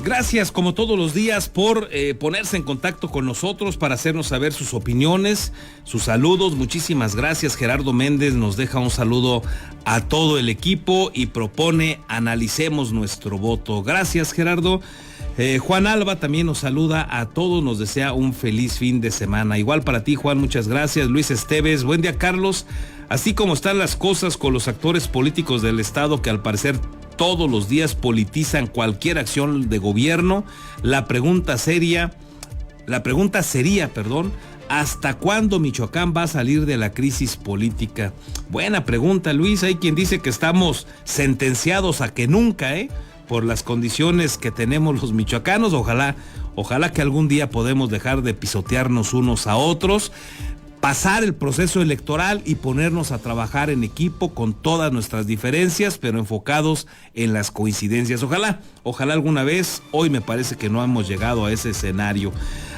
Gracias, como todos los días, por ponerse en contacto con nosotros para hacernos saber sus opiniones, sus saludos. Muchísimas gracias. Gerardo Méndez nos deja un saludo a todo el equipo y propone analicemos nuestro voto. Gracias, Gerardo. Juan Alba también nos saluda a todos, nos desea un feliz fin de semana. Igual para ti, Juan, muchas gracias. Luis Esteves, buen día, Carlos. Así como están las cosas con los actores políticos del Estado que al parecer todos los días politizan cualquier acción de gobierno, la pregunta sería, ¿hasta cuándo Michoacán va a salir de la crisis política? Buena pregunta, Luis. Hay quien dice que estamos sentenciados a que nunca, por las condiciones que tenemos los michoacanos. Ojalá que algún día podemos dejar de pisotearnos unos a otros, pasar el proceso electoral y ponernos a trabajar en equipo con todas nuestras diferencias, pero enfocados en las coincidencias. Ojalá alguna vez. Hoy me parece que no hemos llegado a ese escenario.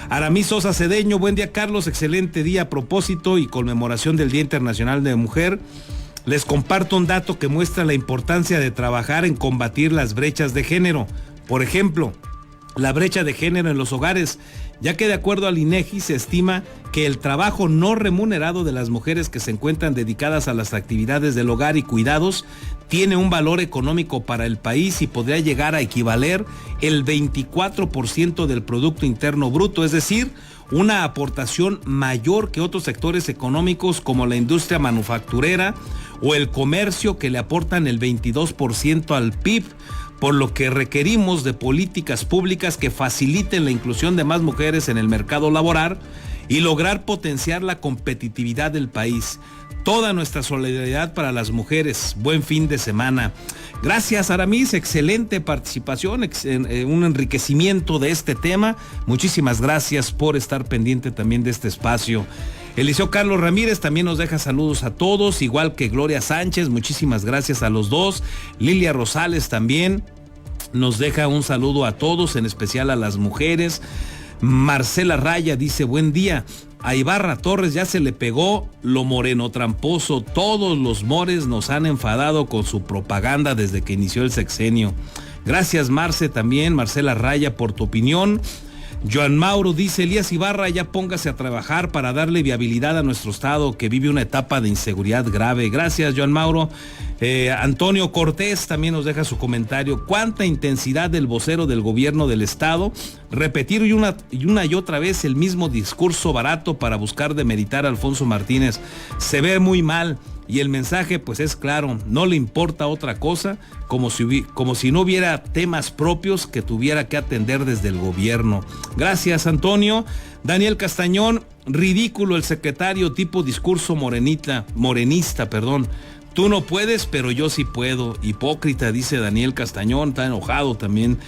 Aramis Sosa Cedeño, buen día, Carlos, excelente día a propósito y conmemoración del Día Internacional de la Mujer. Les comparto un dato que muestra la importancia de trabajar en combatir las brechas de género. Por ejemplo, la brecha de género en los hogares, ya que de acuerdo al INEGI se estima que el trabajo no remunerado de las mujeres que se encuentran dedicadas a las actividades del hogar y cuidados tiene un valor económico para el país y podría llegar a equivaler el 24% del Producto Interno Bruto, es decir, una aportación mayor que otros sectores económicos como la industria manufacturera o el comercio, que le aportan el 22% al PIB, por lo que requerimos de políticas públicas que faciliten la inclusión de más mujeres en el mercado laboral y lograr potenciar la competitividad del país. Toda nuestra solidaridad para las mujeres. Buen fin de semana. Gracias, Aramis, excelente participación, un enriquecimiento de este tema. Muchísimas gracias por estar pendiente también de este espacio. Eliseo Carlos Ramírez también nos deja saludos a todos, igual que Gloria Sánchez, muchísimas gracias a los dos. Lilia Rosales también nos deja un saludo a todos, en especial a las mujeres. Marcela Raya dice, buen día. A Ibarra Torres ya se le pegó lo moreno tramposo. Todos los mores nos han enfadado con su propaganda desde que inició el sexenio. Gracias, Marce, también, Marcela Raya, por tu opinión. Joan Mauro dice, Elías Ibarra, ya póngase a trabajar para darle viabilidad a nuestro estado que vive una etapa de inseguridad grave. Gracias, Joan Mauro. Antonio Cortés también nos deja su comentario. ¿Cuánta intensidad del vocero del gobierno del estado? Repetir una y otra vez el mismo discurso barato para buscar demeritar a Alfonso Martínez. Se ve muy mal. Y el mensaje pues es claro, no le importa otra cosa, como si no hubiera temas propios que tuviera que atender desde el gobierno. Gracias, Antonio. Daniel Castañón, ridículo el secretario, tipo discurso morenista. Tú no puedes, pero yo sí puedo. Hipócrita, dice Daniel Castañón, está enojado también.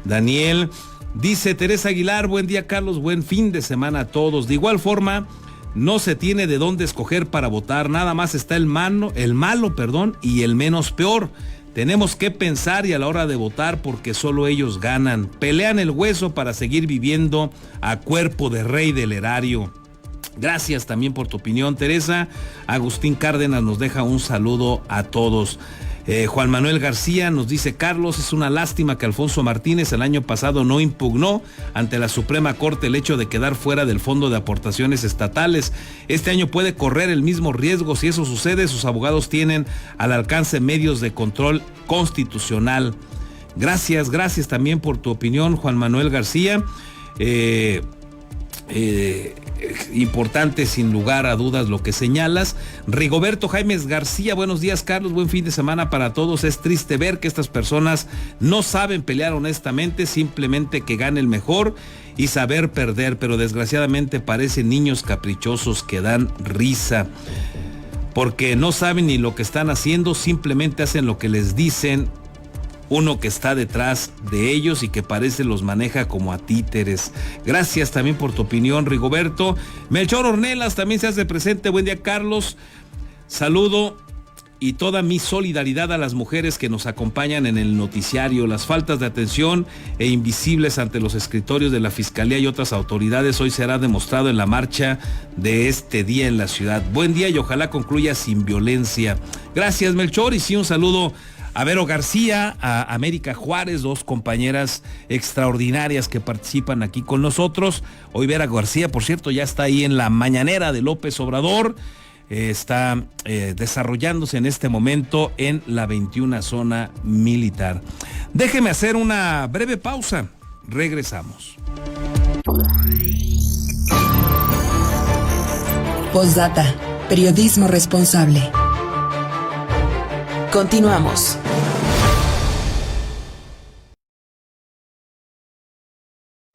Daniel, dice Teresa Aguilar, buen día, Carlos, buen fin de semana a todos. De igual forma, no se tiene de dónde escoger para votar, nada más está el malo, y el menos peor. Tenemos que pensar y a la hora de votar porque solo ellos ganan. Pelean el hueso para seguir viviendo a cuerpo de rey del erario. Gracias también por tu opinión, Teresa. Agustín Cárdenas nos deja un saludo a todos. Juan Manuel García nos dice, Carlos, es una lástima que Alfonso Martínez el año pasado no impugnó ante la Suprema Corte el hecho de quedar fuera del Fondo de Aportaciones Estatales. Este año puede correr el mismo riesgo. Si eso sucede, sus abogados tienen al alcance medios de control constitucional. Gracias también por tu opinión, Juan Manuel García. Importante sin lugar a dudas lo que señalas. Rigoberto Jaimes García, buenos días, Carlos, buen fin de semana para todos. Es triste ver que estas personas no saben pelear honestamente, simplemente que gane el mejor y saber perder, pero desgraciadamente parecen niños caprichosos que dan risa porque no saben ni lo que están haciendo, simplemente hacen lo que les dicen uno que está detrás de ellos y que parece los maneja como a títeres. Gracias también por tu opinión, Rigoberto. Melchor Ornelas también se hace presente. Buen día, Carlos. Saludo y toda mi solidaridad a las mujeres que nos acompañan en el noticiario. Las faltas de atención e invisibles ante los escritorios de la Fiscalía y otras autoridades hoy será demostrado en la marcha de este día en la ciudad. Buen día y ojalá concluya sin violencia. Gracias, Melchor, y sí, un saludo a Vero García, a América Juárez, dos compañeras extraordinarias que participan aquí con nosotros. Hoy Vera García, por cierto, ya está ahí en la mañanera de López Obrador. Está desarrollándose en este momento en la 21 zona militar. Déjeme hacer una breve pausa. Regresamos. Postdata. Periodismo responsable. Continuamos.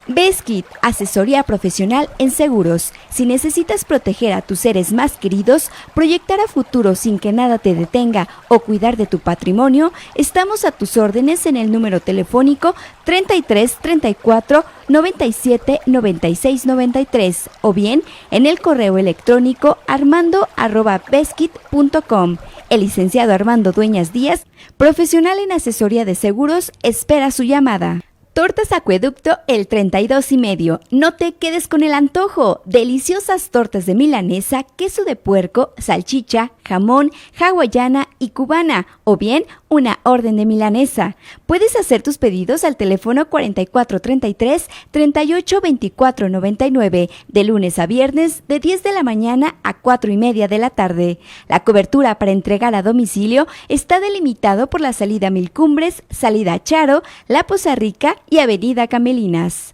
Beskid, asesoría profesional en seguros. Si necesitas proteger a tus seres más queridos, proyectar a futuro sin que nada te detenga o cuidar de tu patrimonio, estamos a tus órdenes en el número telefónico 33 34 97 96 93 o bien en el correo electrónico armando@beskid.com. El licenciado Armando Dueñas Díaz, profesional en asesoría de seguros, espera su llamada. Tortas Acueducto el 32 y medio. No te quedes con el antojo. Deliciosas tortas de milanesa, queso de puerco, salchicha, jamón, hawaiana y cubana, o bien una orden de milanesa. Puedes hacer tus pedidos al teléfono 4433-382499, de lunes a viernes de 10 de la mañana a 4:30 de la tarde. La cobertura para entregar a domicilio está delimitado por la salida Mil Cumbres, salida Charo, La Poza Rica y Avenida Camelinas.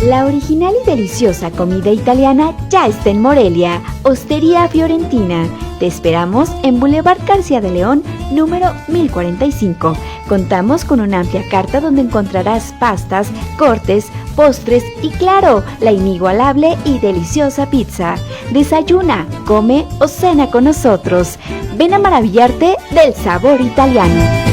La original y deliciosa comida italiana ya está en Morelia, Ostería Fiorentina. Te esperamos en Boulevard García de León, número 1045. Contamos con una amplia carta donde encontrarás pastas, cortes, postres y, claro, la inigualable y deliciosa pizza. Desayuna, come o cena con nosotros. Ven a maravillarte del sabor italiano.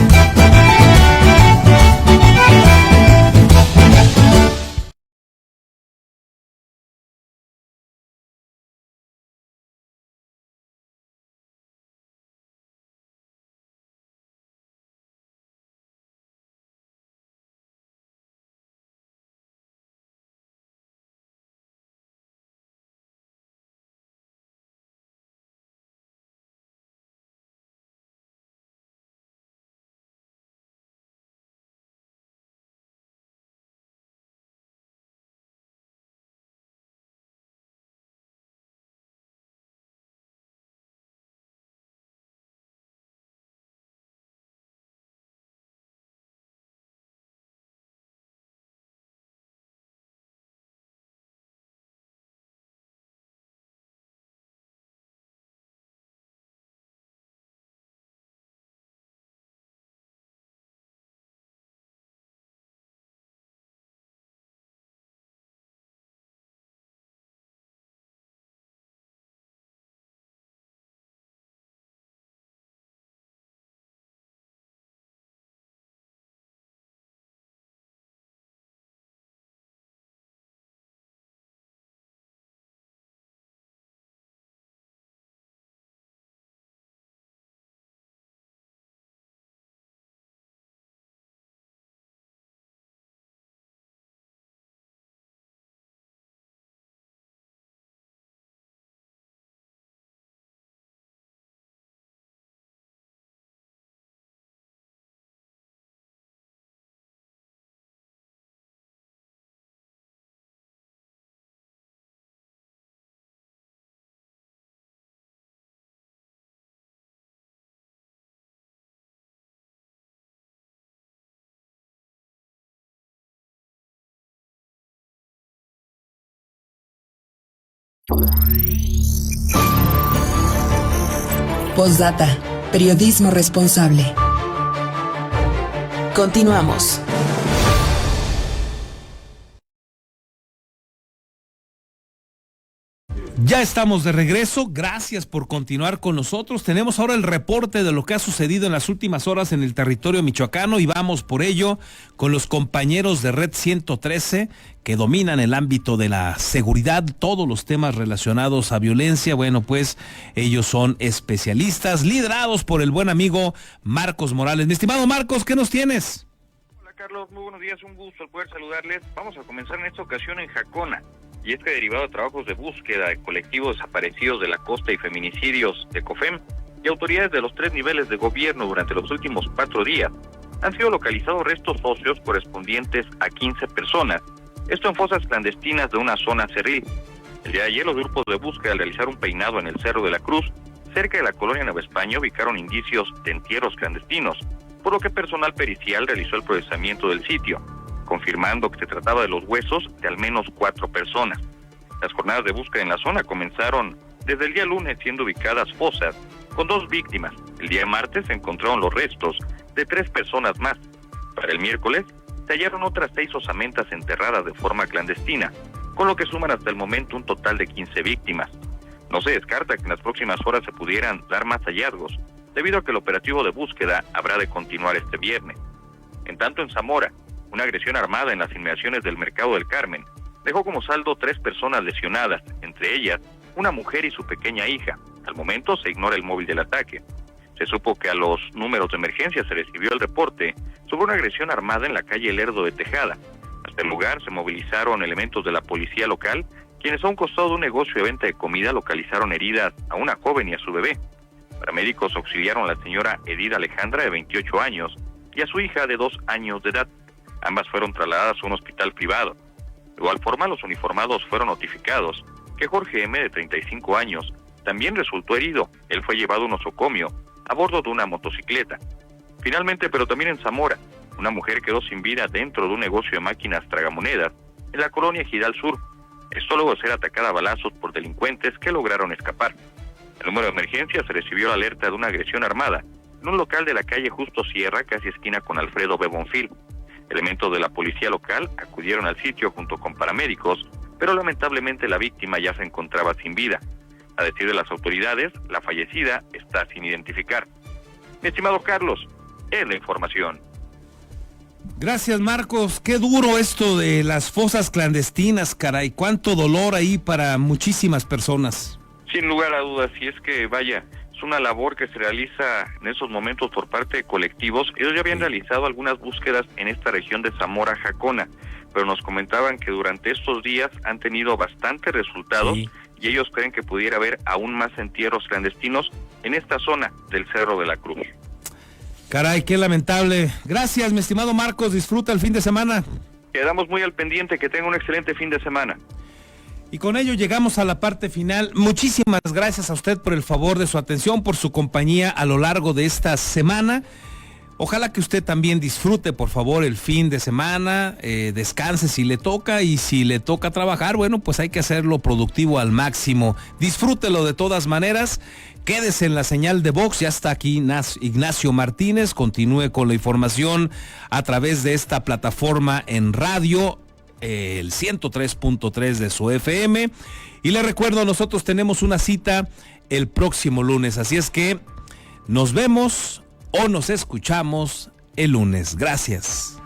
Postdata. Periodismo responsable. Continuamos. Ya estamos de regreso, gracias por continuar con nosotros. Tenemos ahora el reporte de lo que ha sucedido en las últimas horas en el territorio michoacano y vamos por ello con los compañeros de Red 113 que dominan el ámbito de la seguridad, todos los temas relacionados a violencia. Bueno, pues ellos son especialistas, liderados por el buen amigo Marcos Morales. Mi estimado Marcos, ¿qué nos tienes? Hola Carlos, muy buenos días, un gusto el poder saludarles. Vamos a comenzar en esta ocasión en Jacona. Y es que derivado de trabajos de búsqueda de colectivos desaparecidos de la costa y feminicidios de COFEM y autoridades de los 3 niveles de gobierno durante los últimos 4 días, han sido localizados restos óseos correspondientes a 15 personas, esto en fosas clandestinas de una zona cerril. El día de ayer los grupos de búsqueda al realizar un peinado en el Cerro de la Cruz, cerca de la colonia Nueva España, ubicaron indicios de entierros clandestinos, por lo que personal pericial realizó el procesamiento del sitio, confirmando que se trataba de los huesos de al menos 4 personas. Las jornadas de búsqueda en la zona comenzaron desde el día lunes, siendo ubicadas fosas con 2 víctimas. El día martes se encontraron los restos de 3 personas más. Para el miércoles se hallaron otras 6 osamentas enterradas de forma clandestina, con lo que suman hasta el momento un total de 15 víctimas. No se descarta que en las próximas horas se pudieran dar más hallazgos, debido a que el operativo de búsqueda habrá de continuar este viernes. En tanto, en Zamora, una agresión armada en las inmediaciones del Mercado del Carmen dejó como saldo 3 personas lesionadas, entre ellas una mujer y su pequeña hija. Al momento se ignora el móvil del ataque. Se supo que a los números de emergencia se recibió el reporte sobre una agresión armada en la calle Lerdo de Tejada. Hasta el lugar se movilizaron elementos de la policía local, quienes a un costado de un negocio de venta de comida localizaron heridas a una joven y a su bebé. Paramédicos auxiliaron a la señora Edith Alejandra, de 28 años, y a su hija de 2 años de edad. Ambas fueron trasladadas a un hospital privado. De igual forma, los uniformados fueron notificados que Jorge M., de 35 años, también resultó herido. Él fue llevado a un nosocomio a bordo de una motocicleta. Finalmente, pero también en Zamora, una mujer quedó sin vida dentro de un negocio de máquinas tragamonedas en la colonia Ejidal Sur. Esto luego de ser atacada a balazos por delincuentes que lograron escapar. El número de emergencia se recibió la alerta de una agresión armada en un local de la calle Justo Sierra, casi esquina con Alfredo B. Bonfil. Elementos de la policía local acudieron al sitio junto con paramédicos, pero lamentablemente la víctima ya se encontraba sin vida. A decir de las autoridades, la fallecida está sin identificar. Mi estimado Carlos, es la información. Gracias, Marcos. Qué duro esto de las fosas clandestinas, caray. Cuánto dolor ahí para muchísimas personas. Sin lugar a dudas, y es que, vaya, es una labor que se realiza en esos momentos por parte de colectivos. Ellos ya habían realizado algunas búsquedas en esta región de Zamora, Jacona, pero nos comentaban que durante estos días han tenido bastantes resultados y ellos creen que pudiera haber aún más entierros clandestinos en esta zona del Cerro de la Cruz. Caray, qué lamentable. Gracias, mi estimado Marcos. Disfruta el fin de semana. Quedamos muy al pendiente. Que tenga un excelente fin de semana. Y con ello llegamos a la parte final. Muchísimas gracias a usted por el favor de su atención, por su compañía a lo largo de esta semana. Ojalá que usted también disfrute, por favor, el fin de semana, descanse si le toca, y si le toca trabajar, bueno, pues hay que hacerlo productivo al máximo. Disfrútelo de todas maneras. Quédese en la señal de Vox, ya está aquí Ignacio Martínez, continúe con la información a través de esta plataforma en radio, el 103.3 de su FM, y le recuerdo, nosotros tenemos una cita el próximo lunes, así es que nos vemos o nos escuchamos el lunes. Gracias.